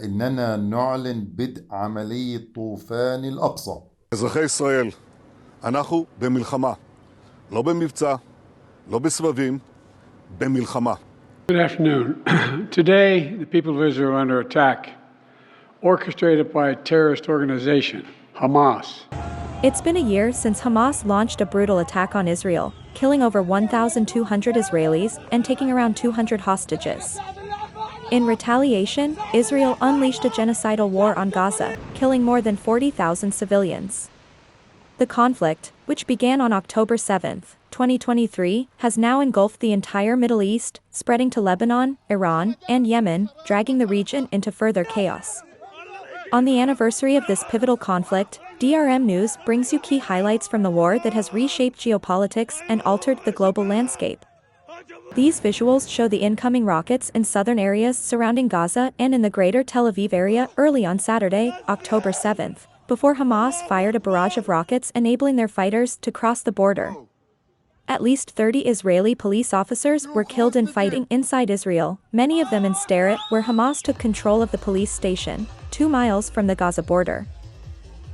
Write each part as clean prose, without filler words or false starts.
إننا نعلن بدء عملية طوفان الأقصى. אזרחי ישראל, אנחנו במלחמה, לא במבצע, לא בסבבים, במלחמה. Good afternoon. Today, the people of Israel are under attack, orchestrated by a terrorist organization, Hamas. It's been a year since Hamas launched a brutal attack on Israel, killing over 1,200 Israelis and taking around 200 hostages. In retaliation, Israel unleashed a genocidal war on Gaza, killing more than 40,000 civilians. The conflict, which began on October 7, 2023, has now engulfed the entire Middle East, spreading to Lebanon, Iran, and Yemen, dragging the region into further chaos. On the anniversary of this pivotal conflict, DRM News brings you key highlights from the war that has reshaped geopolitics and altered the global landscape. These visuals show the incoming rockets in southern areas surrounding Gaza and in the greater Tel Aviv area early on Saturday, October 7th, before Hamas fired a barrage of rockets enabling their fighters to cross the border. At least 30 Israeli police officers were killed in fighting inside Israel, many of them in Sderot, where Hamas took control of the police station, 2 miles from the Gaza border.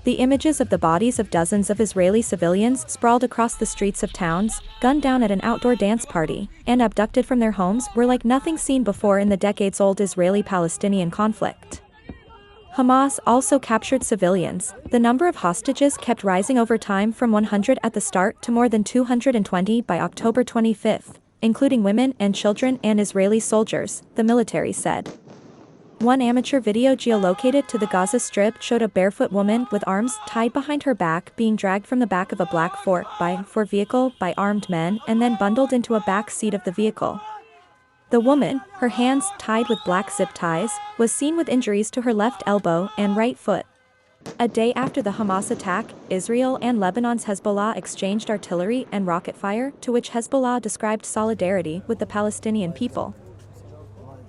The images of the bodies of dozens of Israeli civilians sprawled across the streets of towns, gunned down at an outdoor dance party, and abducted from their homes were like nothing seen before in the decades-old Israeli-Palestinian conflict. Hamas also captured civilians. The number of hostages kept rising over time from 100 at the start to more than 220 by October 25, including women and children and Israeli soldiers, the military said. One amateur video geolocated to the Gaza Strip showed a barefoot woman with arms tied behind her back being dragged from the back of a black 4x4 vehicle by armed men and then bundled into a back seat of the vehicle. The woman, her hands tied with black zip ties, was seen with injuries to her left elbow and right foot. A day after the Hamas attack, Israel and Lebanon's Hezbollah exchanged artillery and rocket fire, to which Hezbollah described solidarity with the Palestinian people.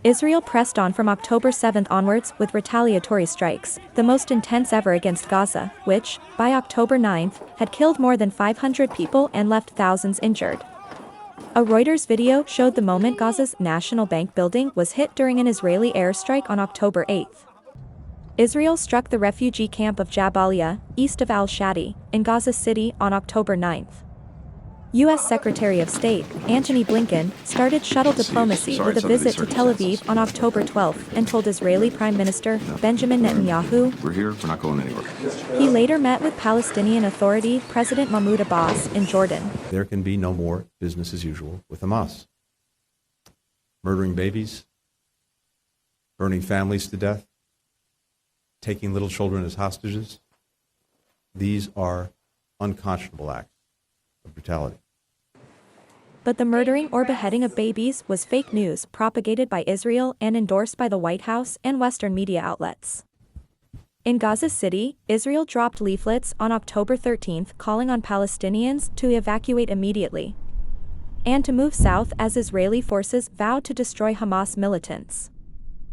Israel pressed on from October 7 onwards with retaliatory strikes, the most intense ever against Gaza, which, by October 9, had killed more than 500 people and left thousands injured. A Reuters video showed the moment Gaza's National Bank building was hit during an Israeli airstrike on October 8. Israel struck the refugee camp of Jabalia, east of al-Shadi, in Gaza City on October 9. U.S. Secretary of State, Antony Blinken, started shuttle diplomacy with a visit to Tel Aviv on October 12 and told Israeli Prime Minister Benjamin Netanyahu, "We're here, we're not going anywhere." He later met with Palestinian Authority President Mahmoud Abbas in Jordan. There can be no more business as usual with Hamas. Murdering babies, burning families to death, taking little children as hostages. These are unconscionable acts of brutality. But the murdering or beheading of babies was fake news propagated by Israel and endorsed by the White House and Western media outlets. In Gaza City, Israel dropped leaflets on October 13 calling on Palestinians to evacuate immediately and to move south as Israeli forces vowed to destroy Hamas militants.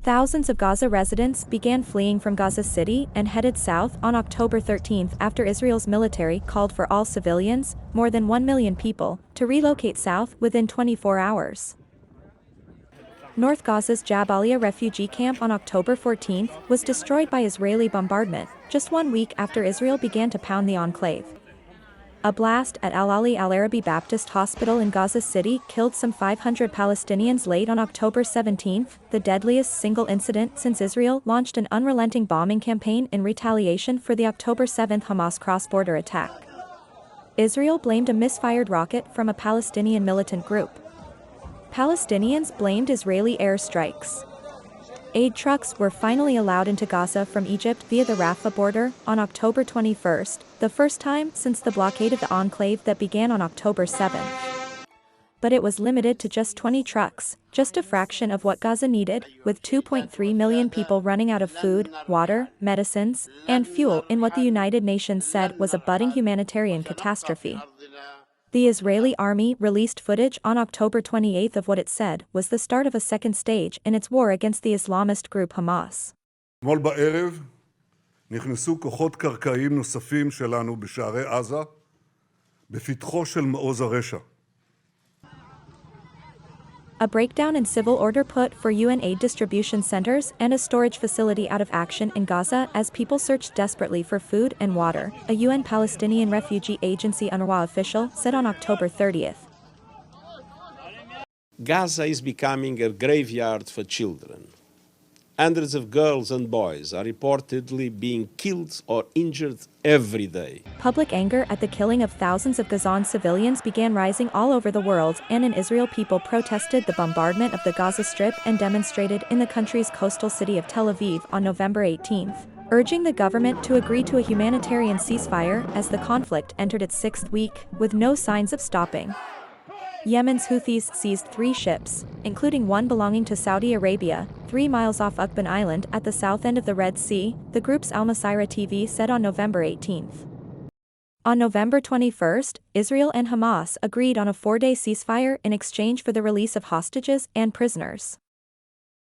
Thousands of Gaza residents began fleeing from Gaza City and headed south on October 13 after Israel's military called for all civilians, more than 1 million people, to relocate south within 24 hours. North Gaza's Jabalia refugee camp on October 14 was destroyed by Israeli bombardment, just 1 week after Israel began to pound the enclave. A blast at Al-Ali Eloraby Baptist Hospital in Gaza City killed some 500 Palestinians late on October 17, the deadliest single incident since Israel launched an unrelenting bombing campaign in retaliation for the October 7 Hamas cross-border attack. Israel blamed a misfired rocket from a Palestinian militant group. Palestinians blamed Israeli airstrikes. Aid trucks were finally allowed into Gaza from Egypt via the Rafah border on October 21, the first time since the blockade of the enclave that began on October 7. But it was limited to just 20 trucks, just a fraction of what Gaza needed, with 2.3 million people running out of food, water, medicines, and fuel in what the United Nations said was a budding humanitarian catastrophe. The Israeli army released footage on October 28 of what it said was the start of a second stage in its war against the Islamist group Hamas. אתמול בערב נכנסו כוחות קרקעיים נוספים שלנו בשערי עזה, בפתחו של מעוז הרשע. A breakdown in civil order put for UN aid distribution centers and a storage facility out of action in Gaza as people searched desperately for food and water, a UN Palestinian Refugee Agency UNRWA official said on October 30th. Gaza is becoming a graveyard for children. Hundreds of girls and boys are reportedly being killed or injured every day. Public anger at the killing of thousands of Gazan civilians began rising all over the world, and in Israel people protested the bombardment of the Gaza Strip and demonstrated in the country's coastal city of Tel Aviv on November 18th, urging the government to agree to a humanitarian ceasefire as the conflict entered its sixth week, with no signs of stopping. Yemen's Houthis seized 3 ships, including one belonging to Saudi Arabia, 3 miles off Uqban Island at the south end of the Red Sea, the group's Al Masirah TV said on November 18th. On November 21st, Israel and Hamas agreed on a 4-day ceasefire in exchange for the release of hostages and prisoners.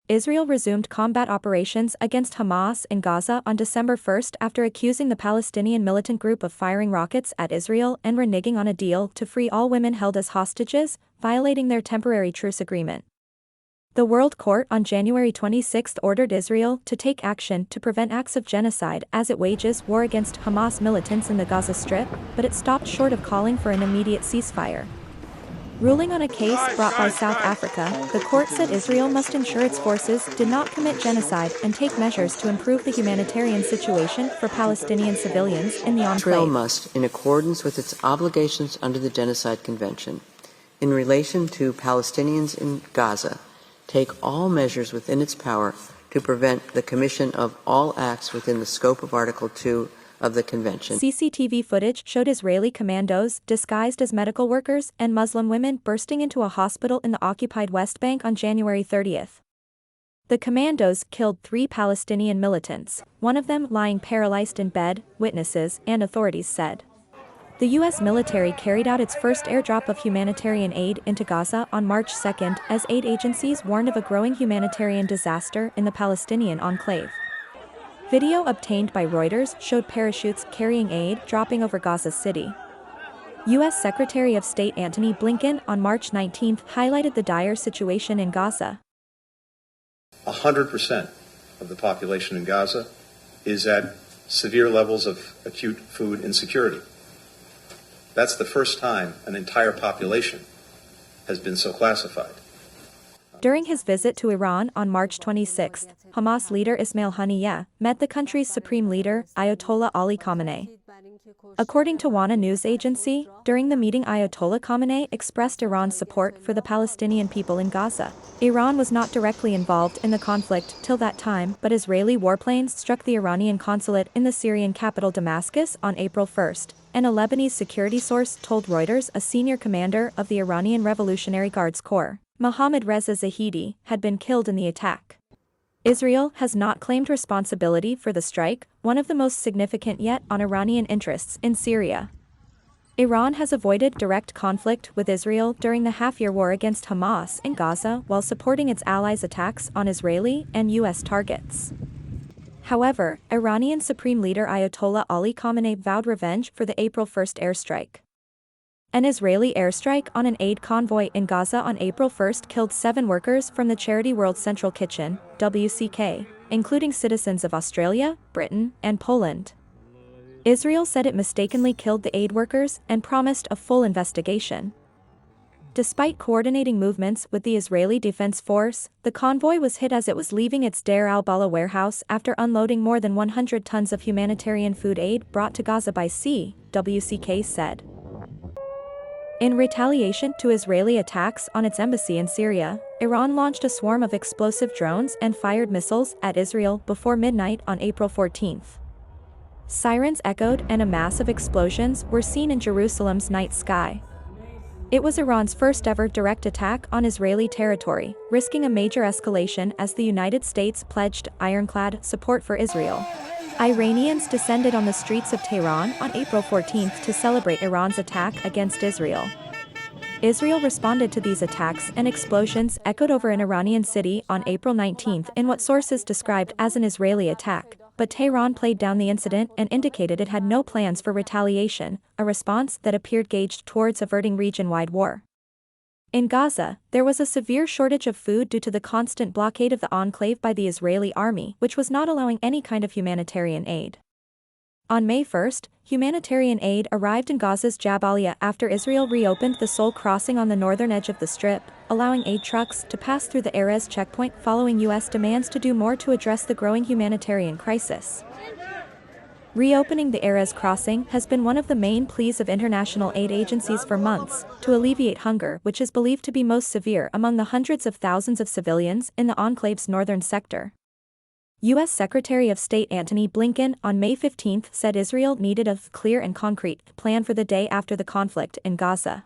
Israel resumed combat operations against Hamas in Gaza on December 1st after accusing the Palestinian militant group of firing rockets at Israel and reneging on a deal to free all women held as hostages, violating their temporary truce agreement. The World Court on January 26 ordered Israel to take action to prevent acts of genocide as it wages war against Hamas militants in the Gaza Strip, but it stopped short of calling for an immediate ceasefire. Ruling on a case brought by South Africa, the court said Israel must ensure its forces did not commit genocide and take measures to improve the humanitarian situation for Palestinian civilians in the enclave. Israel must, in accordance with its obligations under the Genocide Convention, in relation to Palestinians in Gaza, take all measures within its power to prevent the commission of all acts within the scope of Article 2 of the Convention. CCTV footage showed Israeli commandos disguised as medical workers and Muslim women bursting into a hospital in the occupied West Bank on January 30th. The commandos killed 3 Palestinian militants, one of them lying paralyzed in bed, witnesses and authorities said. The U.S. military carried out its first airdrop of humanitarian aid into Gaza on March 2nd as aid agencies warned of a growing humanitarian disaster in the Palestinian enclave. Video obtained by Reuters showed parachutes carrying aid dropping over Gaza City. U.S. Secretary of State Antony Blinken on March 19 highlighted the dire situation in Gaza. 100% of the population in Gaza is at severe levels of acute food insecurity. That's the first time an entire population has been so classified. During his visit to Iran on March 26, Hamas leader Ismail Haniyeh met the country's supreme leader, Ayatollah Ali Khamenei. According to WANA news agency, during the meeting Ayatollah Khamenei expressed Iran's support for the Palestinian people in Gaza. Iran was not directly involved in the conflict till that time, but Israeli warplanes struck the Iranian consulate in the Syrian capital Damascus on April 1st, and a Lebanese security source told Reuters a senior commander of the Iranian Revolutionary Guards Corps, Mohammad Reza Zahidi, had been killed in the attack. Israel has not claimed responsibility for the strike, one of the most significant yet on Iranian interests in Syria. Iran has avoided direct conflict with Israel during the half-year war against Hamas in Gaza while supporting its allies' attacks on Israeli and U.S. targets. However, Iranian Supreme Leader Ayatollah Ali Khamenei vowed revenge for the April 1st airstrike. An Israeli airstrike on an aid convoy in Gaza on April 1st killed 7 workers from the charity World Central Kitchen, WCK, including citizens of Australia, Britain, and Poland. Israel said it mistakenly killed the aid workers and promised a full investigation. Despite coordinating movements with the Israeli Defense Force, the convoy was hit as it was leaving its Deir al-Balah warehouse after unloading more than 100 tons of humanitarian food aid brought to Gaza by sea, WCK said. In retaliation to Israeli attacks on its embassy in Syria, Iran launched a swarm of explosive drones and fired missiles at Israel before midnight on April 14th. Sirens echoed and a mass of explosions were seen in Jerusalem's night sky. It was Iran's first-ever direct attack on Israeli territory, risking a major escalation as the United States pledged ironclad support for Israel. Iranians descended on the streets of Tehran on April 14th to celebrate Iran's attack against Israel. Israel responded to these attacks and explosions echoed over an Iranian city on April 19th in what sources described as an Israeli attack, but Tehran played down the incident and indicated it had no plans for retaliation, a response that appeared gauged towards averting region-wide war. In Gaza, there was a severe shortage of food due to the constant blockade of the enclave by the Israeli army, which was not allowing any kind of humanitarian aid. On May 1, humanitarian aid arrived in Gaza's Jabalia after Israel reopened the sole crossing on the northern edge of the strip, allowing aid trucks to pass through the Erez checkpoint following U.S. demands to do more to address the growing humanitarian crisis. Reopening the Erez crossing has been one of the main pleas of international aid agencies for months, to alleviate hunger, which is believed to be most severe among the hundreds of thousands of civilians in the enclave's northern sector. U.S. Secretary of State Antony Blinken on May 15 said Israel needed a clear and concrete plan for the day after the conflict in Gaza.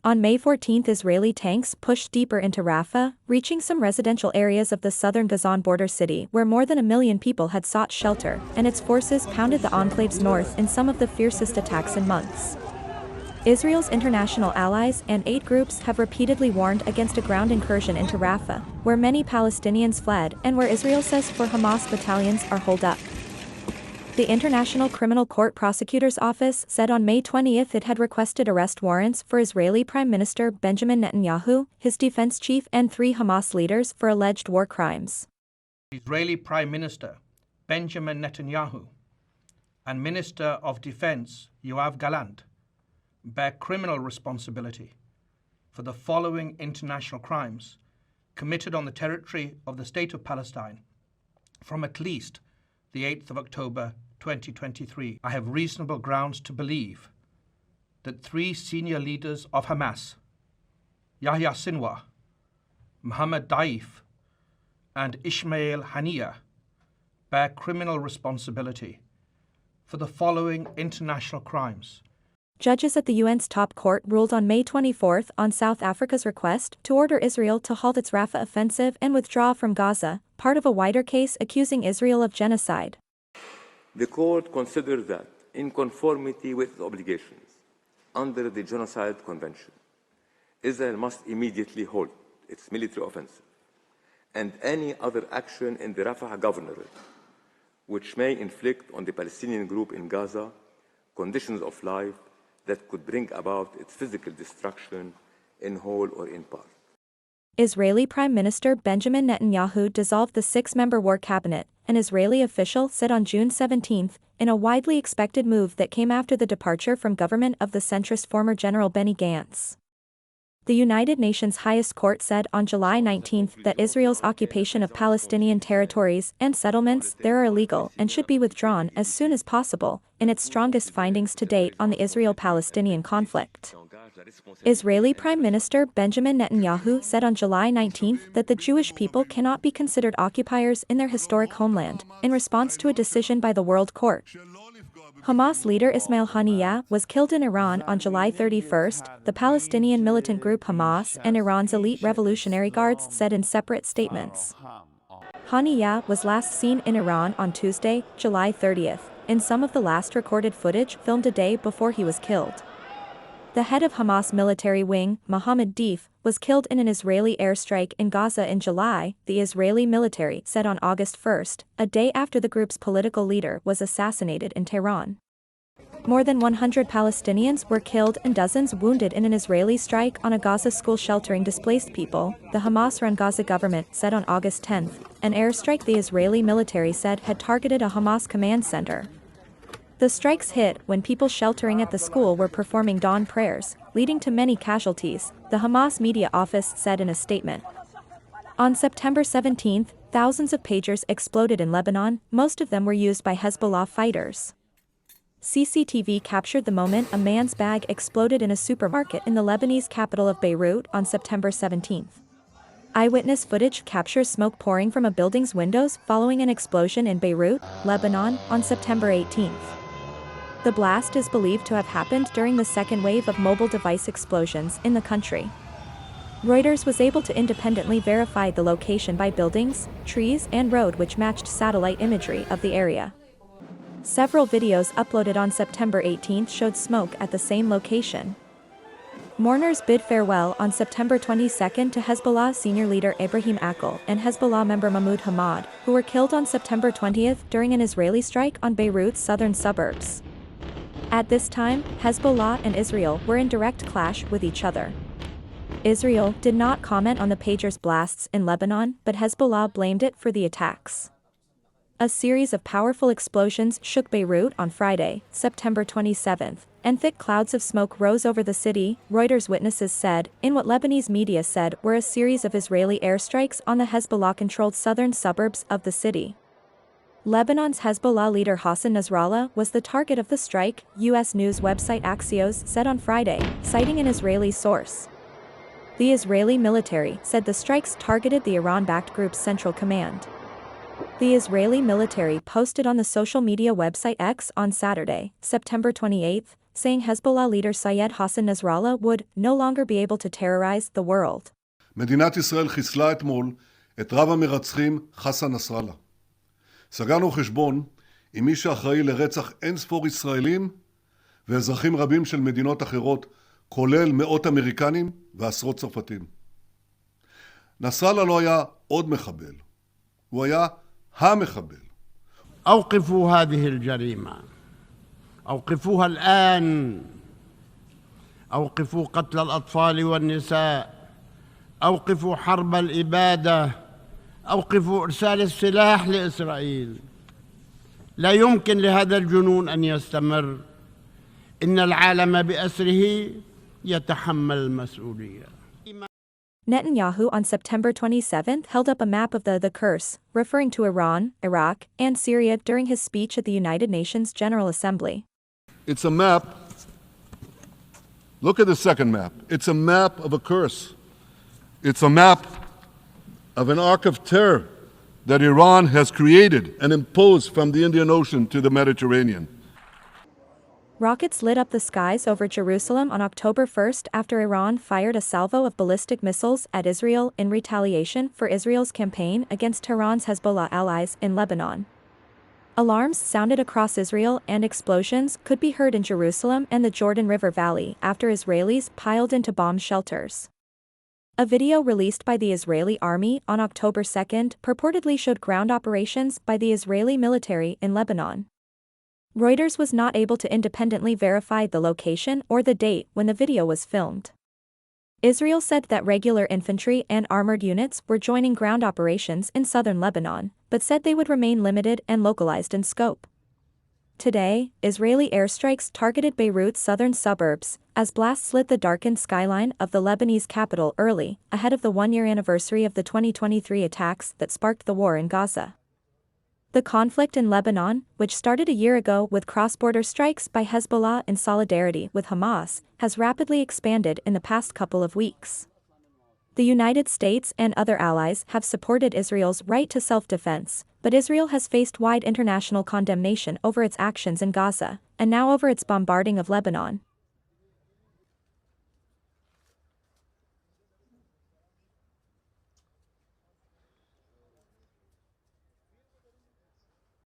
On May 14, Israeli tanks pushed deeper into Rafah, reaching some residential areas of the southern Gazan border city where more than 1 million people had sought shelter, and its forces pounded the enclave's north in some of the fiercest attacks in months. Israel's international allies and aid groups have repeatedly warned against a ground incursion into Rafah, where many Palestinians fled and where Israel says 4 Hamas battalions are holed up. The International Criminal Court Prosecutor's Office said on May 20 it had requested arrest warrants for Israeli Prime Minister Benjamin Netanyahu, his defense chief, and 3 Hamas leaders for alleged war crimes. Israeli Prime Minister Benjamin Netanyahu and Minister of Defense Yoav Gallant bear criminal responsibility for the following international crimes committed on the territory of the State of Palestine from at least the 8th of October 2023. I have reasonable grounds to believe that 3 senior leaders of Hamas, Yahya Sinwar, Mohammed Daif, and Ismail Haniyeh, bear criminal responsibility for the following international crimes. Judges at the UN's top court ruled on May 24 on South Africa's request to order Israel to halt its Rafah offensive and withdraw from Gaza, part of a wider case accusing Israel of genocide. The court considered that, in conformity with its obligations under the Genocide Convention, Israel must immediately halt its military offensive and any other action in the Rafah governorate which may inflict on the Palestinian group in Gaza conditions of life that could bring about its physical destruction in whole or in part. Israeli Prime Minister Benjamin Netanyahu dissolved the 6-member war cabinet, an Israeli official said on June 17, in a widely expected move that came after the departure from government of the centrist former General Benny Gantz. The United Nations highest court said on July 19 that Israel's occupation of Palestinian territories and settlements there are illegal and should be withdrawn as soon as possible, in its strongest findings to date on the Israel-Palestinian conflict. Israeli Prime Minister Benjamin Netanyahu said on July 19 that the Jewish people cannot be considered occupiers in their historic homeland, in response to a decision by the World Court. Hamas leader Ismail Haniyeh was killed in Iran on July 31, the Palestinian militant group Hamas and Iran's elite Revolutionary Guards said in separate statements. Haniyeh was last seen in Iran on Tuesday, July 30, in some of the last recorded footage filmed a day before he was killed. The head of Hamas military wing, Mohammed Daif, was killed in an Israeli airstrike in Gaza in July, the Israeli military said on August 1, a day after the group's political leader was assassinated in Tehran. More than 100 Palestinians were killed and dozens wounded in an Israeli strike on a Gaza school sheltering displaced people, the Hamas-run Gaza government said on August 10, an airstrike the Israeli military said had targeted a Hamas command center. The strikes hit when people sheltering at the school were performing dawn prayers, leading to many casualties, the Hamas media office said in a statement. On September 17, thousands of pagers exploded in Lebanon, most of them were used by Hezbollah fighters. CCTV captured the moment a man's bag exploded in a supermarket in the Lebanese capital of Beirut on September 17. Eyewitness footage captures smoke pouring from a building's windows following an explosion in Beirut, Lebanon, on September 18. The blast is believed to have happened during the second wave of mobile device explosions in the country. Reuters was able to independently verify the location by buildings, trees, and road which matched satellite imagery of the area. Several videos uploaded on September 18 showed smoke at the same location. Mourners bid farewell on September 22 to Hezbollah senior leader Ibrahim Akil and Hezbollah member Mahmoud Hamad, who were killed on September 20 during an Israeli strike on Beirut's southern suburbs. At this time, Hezbollah and Israel were in direct clash with each other. Israel did not comment on the pager's blasts in Lebanon, but Hezbollah blamed it for the attacks. A series of powerful explosions shook Beirut on Friday, September 27, and thick clouds of smoke rose over the city, Reuters witnesses said, in what Lebanese media said were a series of Israeli airstrikes on the Hezbollah-controlled southern suburbs of the city. Lebanon's Hezbollah leader Hassan Nasrallah was the target of the strike, U.S. news website Axios said on Friday, citing an Israeli source. The Israeli military said the strikes targeted the Iran-backed group's central command. The Israeli military posted on the social media website X on Saturday, September 28, saying Hezbollah leader Syed Hassan Nasrallah would no longer be able to terrorize the world. מדינת ישראל חיסלה אתמול את רב המרצחים חסן נסראללה. סגרנו חשבון עם מי שאחראי לרצח אין ספור ישראלים ואזרחים רבים של מדינות אחרות, כולל מאות אמריקנים ועשרות צרפתים. נסראללה לא היה עוד מחבל, הוא היה המחבל. أوقفوا هذه الجريمة، أوقفوها الآن، أوقفوا قتل الأطفال والنساء، أوقفوا حرب الإبادة، أوقفوا إرسال السلاح لإسرائيل. لا يمكن لهذا الجنون أن يستمر. إن العالم بأسره يتحمل المسؤولية. Netanyahu on September 27 held up a map of the curse, referring to Iran, Iraq, and Syria during his speech at the United Nations General Assembly. It's a map. Look at the second map. It's a map of a curse. It's a map of an arc of terror that Iran has created and imposed from the Indian Ocean to the Mediterranean. Rockets lit up the skies over Jerusalem on October 1 after Iran fired a salvo of ballistic missiles at Israel in retaliation for Israel's campaign against Tehran's Hezbollah allies in Lebanon. Alarms sounded across Israel and explosions could be heard in Jerusalem and the Jordan River Valley after Israelis piled into bomb shelters. A video released by the Israeli army on October 2 purportedly showed ground operations by the Israeli military in Lebanon. Reuters was not able to independently verify the location or the date when the video was filmed. Israel said that regular infantry and armored units were joining ground operations in southern Lebanon, but said they would remain limited and localized in scope. Today, Israeli airstrikes targeted Beirut's southern suburbs, as blasts lit the darkened skyline of the Lebanese capital early, ahead of the one-year anniversary of the 2023 attacks that sparked the war in Gaza. The conflict in Lebanon, which started a year ago with cross-border strikes by Hezbollah in solidarity with Hamas, has rapidly expanded in the past couple of weeks. The United States and other allies have supported Israel's right to self-defense, but Israel has faced wide international condemnation over its actions in Gaza, and now over its bombarding of Lebanon.